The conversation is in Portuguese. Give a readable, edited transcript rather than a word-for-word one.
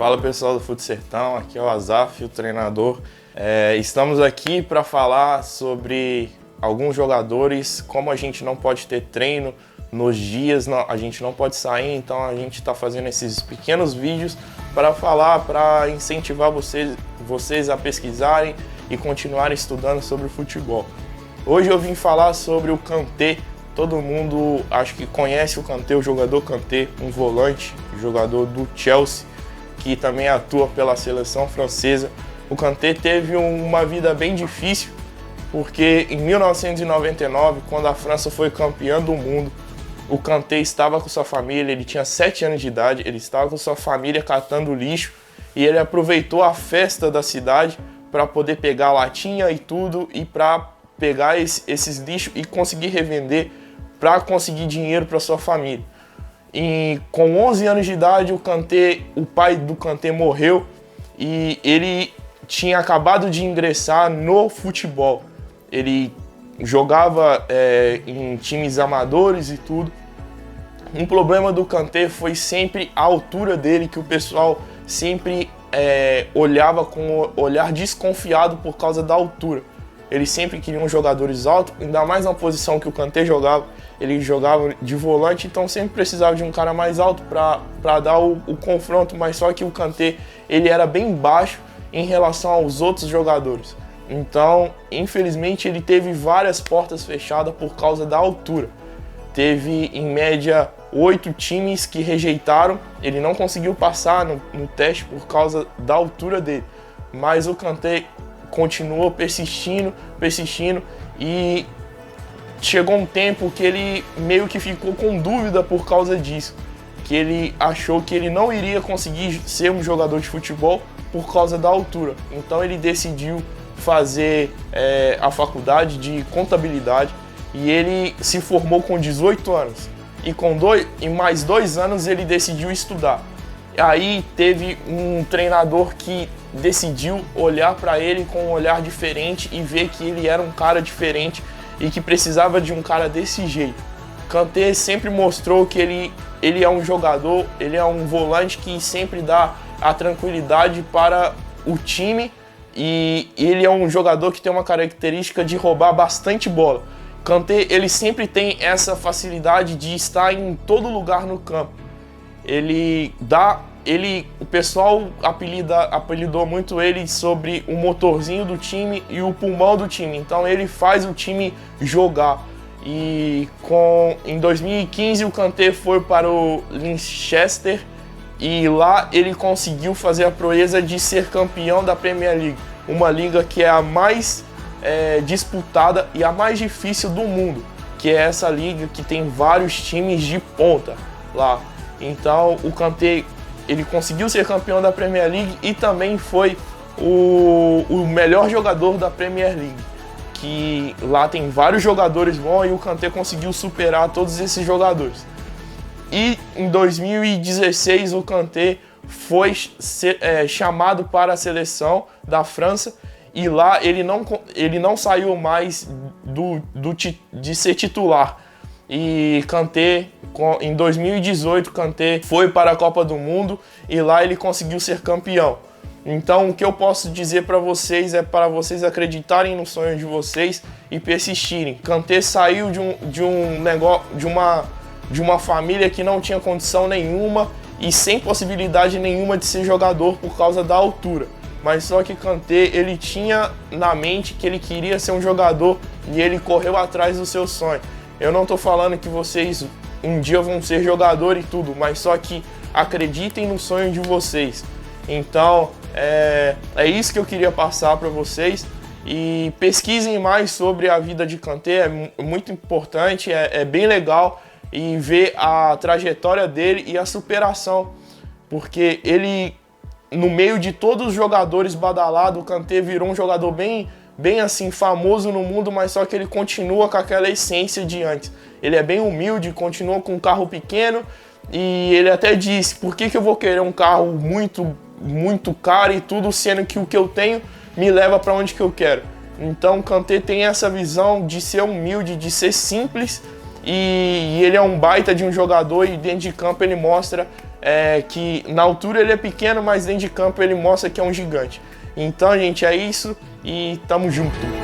Fala pessoal do Fute Sertão, aqui é o Azaf, o treinador. Estamos aqui para falar sobre alguns jogadores, como a gente não pode ter treino nos dias, a gente não pode sair, então a gente está fazendo esses pequenos vídeos para falar, para incentivar vocês a pesquisarem e continuarem estudando sobre o futebol. Hoje eu vim falar sobre o Kanté. Todo mundo acho que conhece o Kanté, o jogador Kanté, um volante, jogador do Chelsea, que também atua pela seleção francesa. O Kanté teve uma vida bem difícil, porque em 1999, quando a França foi campeã do mundo, o Kanté estava com sua família, ele tinha 7 anos de idade, ele estava com sua família catando lixo, e ele aproveitou a festa da cidade para poder pegar latinha e tudo, e para pegar esses lixos e conseguir revender para conseguir dinheiro para sua família. E com 11 anos de idade, o pai do Kanté morreu e ele tinha acabado de ingressar no futebol. Ele jogava em times amadores e tudo. Um problema do Kanté foi sempre a altura dele, que o pessoal sempre olhava com um olhar desconfiado por causa da altura. Eles sempre queriam jogadores altos, ainda mais na posição que o Kanté jogava. Ele jogava de volante, então sempre precisava de um cara mais alto para dar o confronto, mas só que o Kanté ele era bem baixo em relação aos outros jogadores. Então, infelizmente, ele teve várias portas fechadas por causa da altura. Teve, em média, 8 times que rejeitaram. Ele não conseguiu passar no teste por causa da altura dele. Mas o Kanté continuou persistindo e chegou um tempo que ele meio que ficou com dúvida por causa disso, que ele achou que ele não iria conseguir ser um jogador de futebol por causa da altura. Então ele decidiu fazer a faculdade de contabilidade e ele se formou com 18 anos. E com mais 2 anos ele decidiu estudar. Aí teve um treinador que decidiu olhar para ele com um olhar diferente e ver que ele era um cara diferente e que precisava de um cara desse jeito. Kanté sempre mostrou que ele é um jogador, ele é um volante que sempre dá a tranquilidade para o time e ele é um jogador que tem uma característica de roubar bastante bola. Kanté, ele sempre tem essa facilidade de estar em todo lugar no campo. O pessoal apelidou muito ele sobre o motorzinho do time e o pulmão do time. Então ele faz o time jogar. E em 2015 o Kanté foi para o Leicester e lá ele conseguiu fazer a proeza de ser campeão da Premier League, uma liga que é a mais disputada e a mais difícil do mundo, que é essa liga que tem vários times de ponta lá. Então o Kanté ele conseguiu ser campeão da Premier League e também foi o melhor jogador da Premier League, que lá tem vários jogadores bons e o Kanté conseguiu superar todos esses jogadores. E em 2016 o Kanté foi chamado para a seleção da França e lá ele não saiu mais de ser titular. E Kanté, em 2018, Kanté foi para a Copa do Mundo e lá ele conseguiu ser campeão. Então o que eu posso dizer para vocês é para vocês acreditarem no sonho de vocês e persistirem. Kanté saiu de uma família que não tinha condição nenhuma e sem possibilidade nenhuma de ser jogador por causa da altura. Mas só que Kanté, ele tinha na mente que ele queria ser um jogador e ele correu atrás do seu sonho. Eu não estou falando que vocês um dia vão ser jogador e tudo, mas só que acreditem no sonho de vocês. Então, é isso que eu queria passar para vocês. E pesquisem mais sobre a vida de Kanté, é muito importante, é bem legal e ver a trajetória dele e a superação. Porque ele, no meio de todos os jogadores badalados, o Kanté virou um jogador bem assim, famoso no mundo, mas só que ele continua com aquela essência de antes. Ele é bem humilde, continua com um carro pequeno e ele até disse, por que eu vou querer um carro muito caro e tudo, sendo que o que eu tenho me leva para onde que eu quero. Então o Kanté tem essa visão de ser humilde, de ser simples e ele é um baita de um jogador e dentro de campo ele mostra que na altura ele é pequeno, mas dentro de campo ele mostra que é um gigante. Então, gente, é isso e tamo junto.